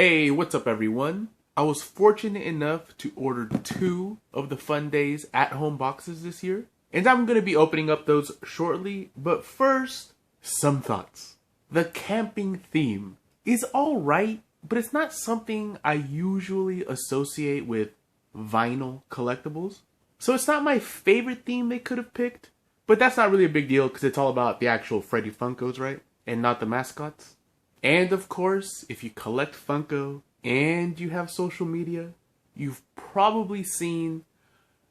Hey, what's up everyone? I was fortunate enough to order 2 of the Fundays at-home boxes this year, and I'm going to be opening up those shortly, but first, some thoughts. The camping theme is alright, but it's not something I usually associate with vinyl collectibles. So it's not my favorite theme they could have picked, but that's not really a big deal because it's all about the actual Freddy Funkos, right? And not the mascots. And of course, if you collect Funko and you have social media, you've probably seen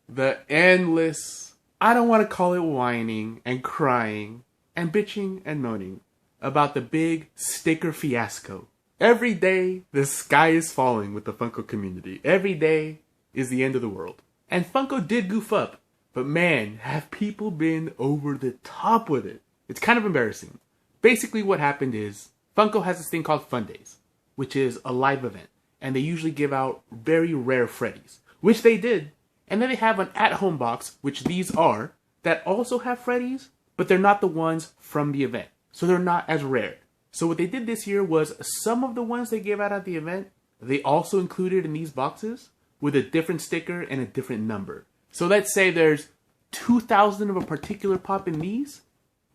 the endless, I don't want to call it whining and crying and bitching and moaning about the big sticker fiasco. Every day, the sky is falling with the Funko community. Every day is the end of the world. And Funko did goof up, but man, have people been over the top with it. It's kind of embarrassing. Basically what happened is, Funko has this thing called Fundays, which is a live event, and they usually give out very rare Freddys, which they did. And then they have an at-home box, which these are, that also have Freddys, but they're not the ones from the event, so they're not as rare. So what they did this year was some of the ones they gave out at the event, they also included in these boxes with a different sticker and a different number. So let's say there's 2,000 of a particular pop in these,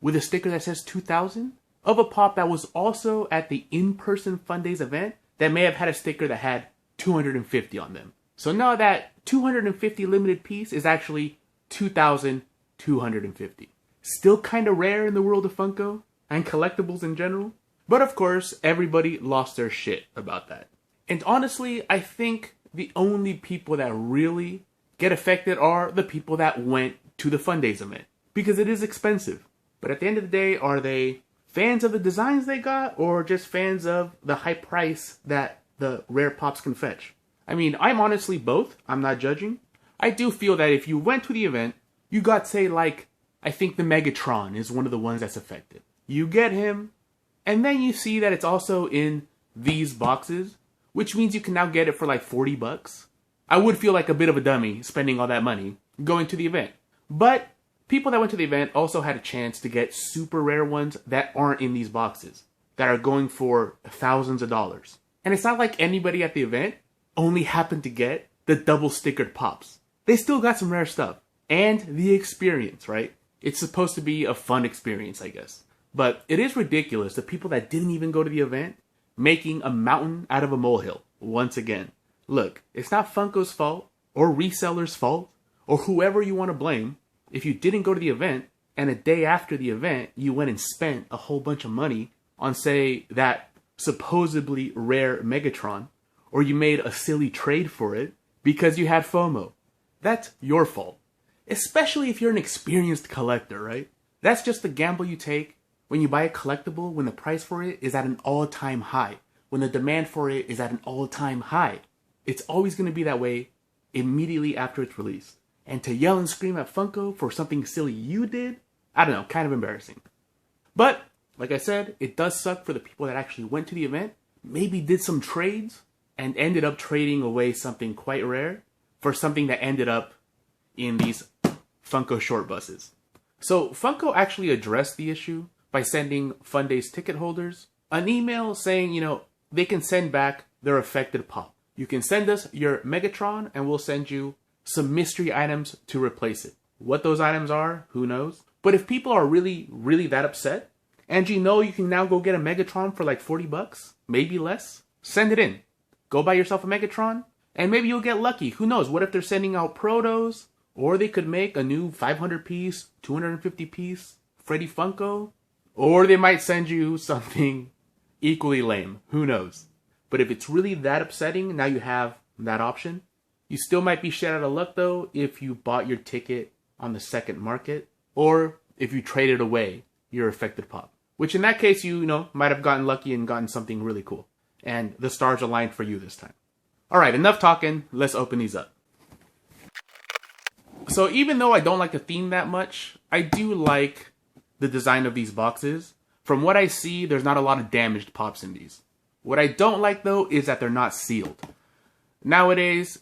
with a sticker that says 2,000, of a pop that was also at the in-person Fundays event that may have had a sticker that had 250 on them. So now that 250 limited piece is actually 2,250. Still kind of rare in the world of Funko and collectibles in general. But of course, everybody lost their shit about that. And honestly, I think the only people that really get affected are the people that went to the Fundays event. Because it is expensive. But at the end of the day, are they fans of the designs they got, or just fans of the high price that the rare pops can fetch? I mean, I'm honestly both. I'm not judging. I do feel that if you went to the event, you got, say, like, I think the Megatron is one of the ones that's affected. You get him, and then you see that it's also in these boxes, which means you can now get it for like 40 bucks. I would feel like a bit of a dummy spending all that money going to the event. But people that went to the event also had a chance to get super rare ones that aren't in these boxes, that are going for thousands of dollars. And it's not like anybody at the event only happened to get the double stickered pops. They still got some rare stuff. And the experience, right? It's supposed to be a fun experience, I guess. But it is ridiculous, the people that didn't even go to the event making a mountain out of a molehill once again. Look, it's not Funko's fault, or resellers' fault, or whoever you want to blame. If you didn't go to the event, and a day after the event, you went and spent a whole bunch of money on, say, that supposedly rare Megatron, or you made a silly trade for it because you had FOMO, that's your fault. Especially if you're an experienced collector, right? That's just the gamble you take when you buy a collectible when the price for it is at an all-time high, when the demand for it is at an all-time high. It's always going to be that way immediately after it's released. And to yell and scream at Funko for something silly you did, I don't know, kind of embarrassing. But, like I said, it does suck for the people that actually went to the event, maybe did some trades, and ended up trading away something quite rare for something that ended up in these Funko short buses. So Funko actually addressed the issue by sending Fundays ticket holders an email saying, they can send back their affected pop. You can send us your Megatron and we'll send you some mystery items to replace it. What those items are, who knows? But if people are really, really that upset, and you can now go get a Megatron for like 40 bucks, maybe less, send it in. Go buy yourself a Megatron, and maybe you'll get lucky. Who knows? What if they're sending out protos? Or they could make a new 500 piece, 250 piece Freddy Funko? Or they might send you something equally lame. Who knows? But if it's really that upsetting, now you have that option. You still might be shit out of luck though if you bought your ticket on the second market, or if you traded away your affected pop. Which in that case, you might have gotten lucky and gotten something really cool. And the stars aligned for you this time. Alright, enough talking, let's open these up. So even though I don't like the theme that much, I do like the design of these boxes. From what I see, there's not a lot of damaged pops in these. What I don't like though is that they're not sealed. Nowadays,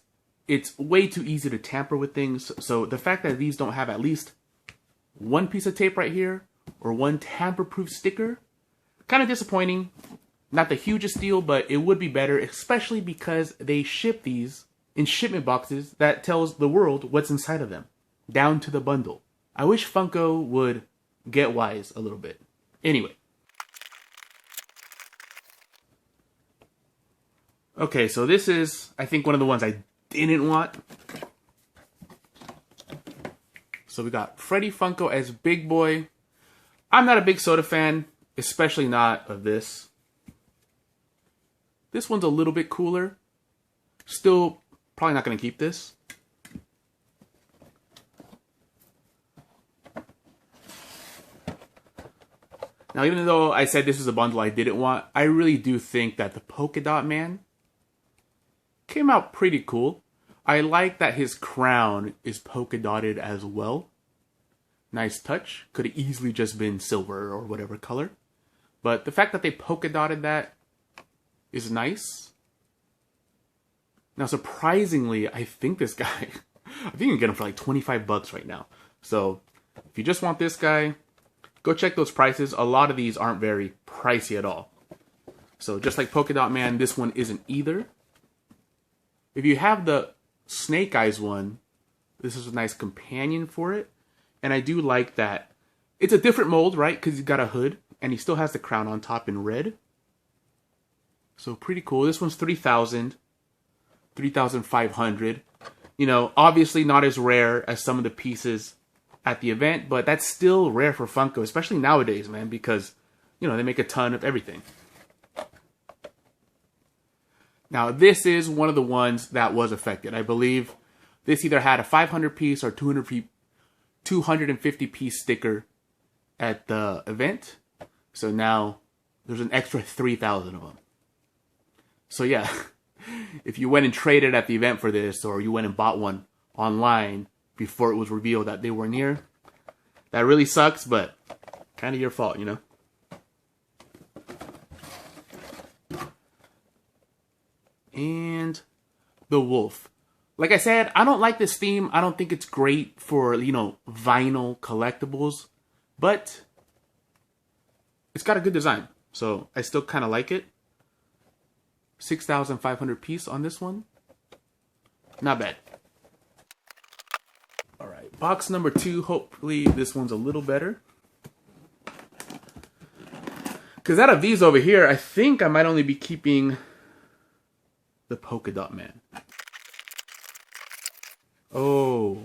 it's way too easy to tamper with things, so the fact that these don't have at least one piece of tape right here, or one tamper-proof sticker, kind of disappointing. Not the hugest deal, but it would be better, especially because they ship these in shipment boxes that tells the world what's inside of them, down to the bundle. I wish Funko would get wise a little bit. Anyway. Okay, so this is, I think, one of the ones I didn't want. So we got Freddy Funko as Big Boy. I'm not a big soda fan, especially not of this. This one's a little bit cooler. Still, probably not going to keep this. Now, even though I said this is a bundle I didn't want, I really do think that the Polka Dot Man came out pretty cool. I like that his crown is polka dotted as well. Nice touch. Could have easily just been silver or whatever color. But the fact that they polka dotted that is nice. Now, surprisingly, I think this guy, I think you can get him for like 25 bucks right now. So, if you just want this guy, go check those prices. A lot of these aren't very pricey at all. So, just like Polka Dot Man, this one isn't either. If you have the Snake Eyes one, this is a nice companion for it. And I do like that. It's a different mold, right? Because he's got a hood, and he still has the crown on top in red. So pretty cool. This one's 3,000, 3,500. You know, obviously not as rare as some of the pieces at the event, but that's still rare for Funko, especially nowadays, man, because, you know, they make a ton of everything. Now, this is one of the ones that was affected. I believe this either had a 500 piece or 250 piece sticker at the event. So now there's an extra 3,000 of them. So yeah, if you went and traded at the event for this, or you went and bought one online before it was revealed that they were near, that really sucks, but kind of your fault, you know? And the wolf. Like I said, I don't like this theme. I don't think it's great for, you know, vinyl collectibles, but it's got a good design. So I still kind of like it. 6,500 piece on this one. Not bad. All right, box number 2. Hopefully this one's a little better. Because out of these over here, I think I might only be keeping the Polka Dot Man. Oh.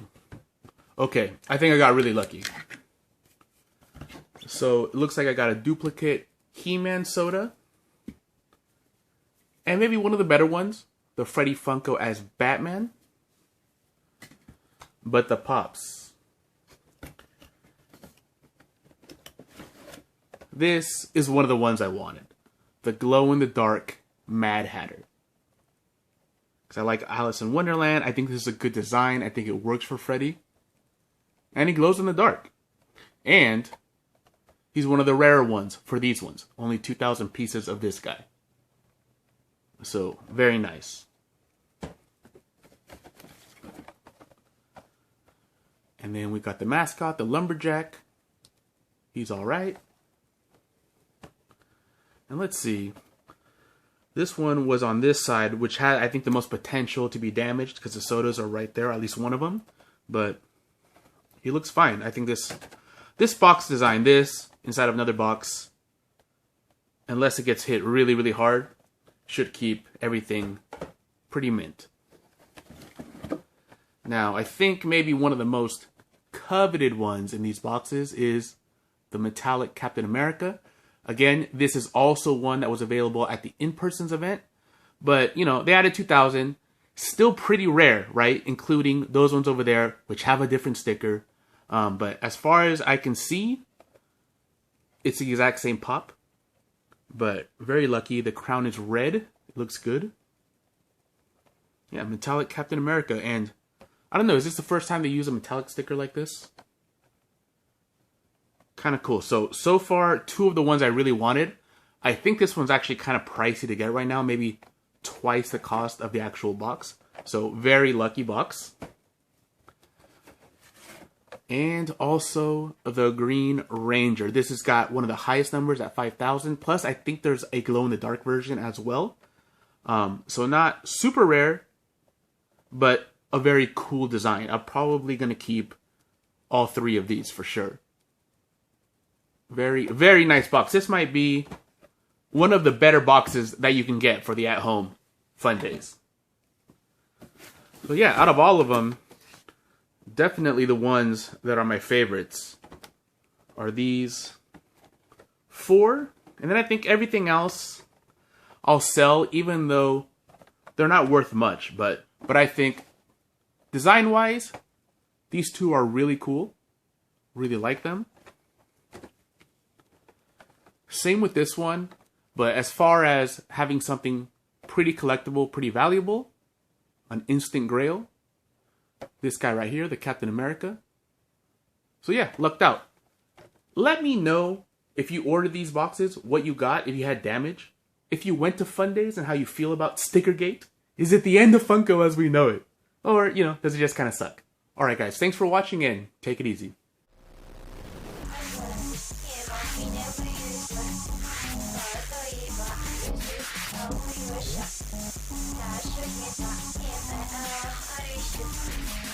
Okay, I think I got really lucky. So it looks like I got a duplicate He-Man soda. And maybe one of the better ones, the Freddy Funko as Batman. But the Pops. This is one of the ones I wanted. The glow-in-the-dark Mad Hatter. Because I like Alice in Wonderland. I think this is a good design. I think it works for Freddy. And he glows in the dark. And he's one of the rarer ones for these ones. Only 2,000 pieces of this guy. So, very nice. And then we got the mascot, the Lumberjack. He's alright. And let's see. This one was on this side, which had, I think, the most potential to be damaged because the sodas are right there, at least one of them. But he looks fine. I think this box design, this inside of another box, unless it gets hit really, really hard, should keep everything pretty mint. Now, I think maybe one of the most coveted ones in these boxes is the metallic Captain America. Again, this is also one that was available at the in-persons event. But, you know, they added 2,000. Still pretty rare, right? Including those ones over there, which have a different sticker. But as far as I can see, it's the exact same pop. But very lucky. The crown is red. It looks good. Yeah, metallic Captain America. And I don't know, is this the first time they use a metallic sticker like this? Kind of cool. So far, 2 of the ones I really wanted. I think this one's actually kind of pricey to get right now. Maybe twice the cost of the actual box. So, very lucky box. And also the Green Ranger. This has got one of the highest numbers at 5,000. Plus, I think there's a glow-in-the-dark version as well. So not super rare, but a very cool design. I'm probably going to keep all three of these for sure. Very, very nice box. This might be one of the better boxes that you can get for the at-home Fundays. So yeah, out of all of them, definitely the ones that are my favorites are these 4. And then I think everything else I'll sell, even though they're not worth much. But I think design-wise, these 2 are really cool. Really like them. Same with this one. But as far as having something pretty collectible, pretty valuable, an instant grail, this guy right here, the Captain America. So yeah, lucked out. Let me know if you ordered these boxes, what you got, if you had damage, if you went to Fundays and how you feel about Stickergate. Is it the end of Funko as we know it? Or, you know, does it just kind of suck? Alright guys, thanks for watching and take it easy. Та, що є та, і не, а,